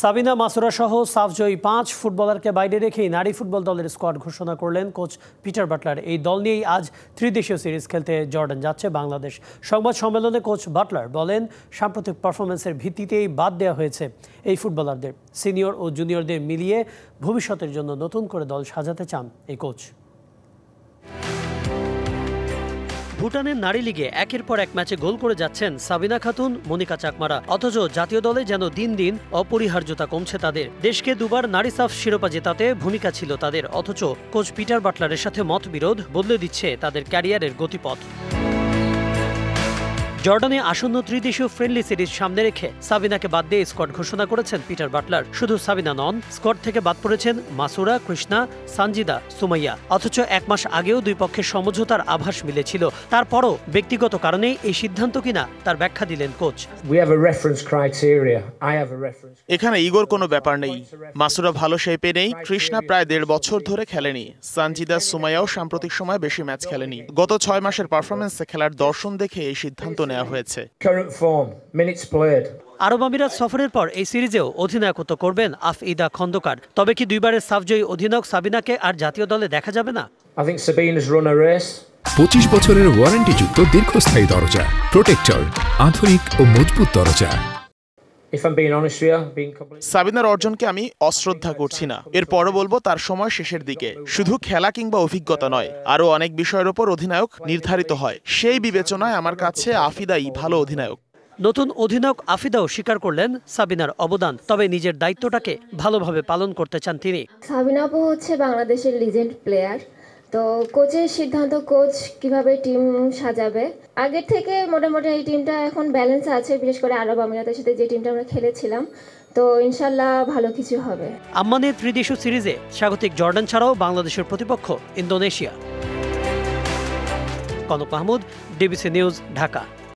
সাবিনা মাসুরা সহ সাফজয়ী 5 ফুটবলারকে বাইরে রেখেই নারী ফুটবল দলের স্কোয়াড ঘোষণা করলেন কোচ পিটার বাটলার। এই দল নিয়েই আজ ত্রিদেশীয় সিরিজ খেলতে জর্ডান যাচ্ছে বাংলাদেশ। সংবাদ সম্মেলনে কোচ বাটলার বলেন, সাম্প্রতিক পারফরমেন্সের ভিত্তিতেই বাদ দেওয়া হয়েছে এই ফুটবলারদের। সিনিয়র ও জুনিয়রদের মিলিয়ে ভবিষ্যতের জন্য নতুন করে দল সাজাতে চান এই কোচ। ভুটানের নারী লিগে একের পর এক ম্যাচে গোল করে যাচ্ছেন সাবিনা খাতুন, মনিকা চাকমারা। অথচ জাতীয় দলে যেন দিন দিন অপরিহার্যতা কমছে তাদের। দেশকে দুবার নারী সাফ শিরোপা জেতাতে ভূমিকা ছিল তাদের। অথচ কোচ পিটার বাটলারের সাথে মতবিরোধ বদলে দিচ্ছে তাদের ক্যারিয়ারের গতিপথ। জর্ডানে আসন্ন ত্রিদেশীয় ফ্রেন্ডলি সিরিজ সামনে রেখে সাবিনাকে বাদ দিয়ে স্কোয়াড ঘোষণা করেছেন পিটার বাটলার। শুধু সাবিনা নন, স্কোয়াড থেকে বাদ পড়েছেন মাসুরা, কৃষ্ণা, সানজিদা, সুমাইয়া। অথচ এক মাস আগেও দুই পক্ষের সমঝোতার আভাস মিলেছিল। তারপরও ব্যক্তিগত কারণে এই সিদ্ধান্ত কিনা তার ব্যাখ্যা দিলেন কোচ। এখানে ইগোর কোনো ব্যাপার নেই। মাসুরা ভালো শেপে নেই, কৃষ্ণা প্রায় 1.5 বছর ধরে খেলেনি, সানজিদা, সুমাইয়াও সাম্প্রতিক সময় বেশি ম্যাচ খেলেনি। গত 6 মাসের পারফরমেন্সে খেলার দর্শন দেখে এই সিদ্ধান্ত নেওয়া হয়েছে। আরব আমিরাত সফরের পর এই সিরিজেও অধিনায়কত্ব করবেন আফইদা খন্দকার। তবে কি দুইবারের সাফজয়ী অধিনায়ক সাবিনাকে আর জাতীয় দলে দেখা যাবে না? 25 বছরের ওয়ারেন্টিযুক্ত দীর্ঘস্থায়ী দরজা প্রোটেক্টর, আধুনিক ও মজবুত দরজা। সাবিনার অর্জনকে আমি অশ্রদ্ধা করছি না। এরপরও বলবো তার সময় শেষের দিকে। শুধু খেলা কিংবা অভিজ্ঞতা নয়, আরও অনেক বিষয়ের ওপর অধিনায়ক নির্ধারিত হয়। সেই বিবেচনায় আমার কাছে আফিদাই ভালো অধিনায়ক। নতুন অধিনায়ক আফিদাও স্বীকার করলেন সাবিনার অবদান। তবে নিজের দায়িত্বটাকে ভালোভাবে পালন করতে চান তিনি। সাবিনা আপু হচ্ছে বাংলাদেশের লিজেন্ড প্লেয়ার। তো কোচের সিদ্ধান্ত, কোচ কিভাবে টিম সাজাবে। আগের থেকে মোটামুটি এই টিমটা এখন ব্যালেন্স আছে, বিশেষ করে আরব আমিরাতের সাথে যে টিমটা আমরা খেলেছিলাম। তো ইনশাল্লাহ ভালো কিছু হবে। আম্মানের ত্রিদেশীয় সিরিজে স্বাগতিক জর্ডান ছাড়াও বাংলাদেশের প্রতিপক্ষ Indonesia. Kanak Mahmud, DBC news, Dhaka.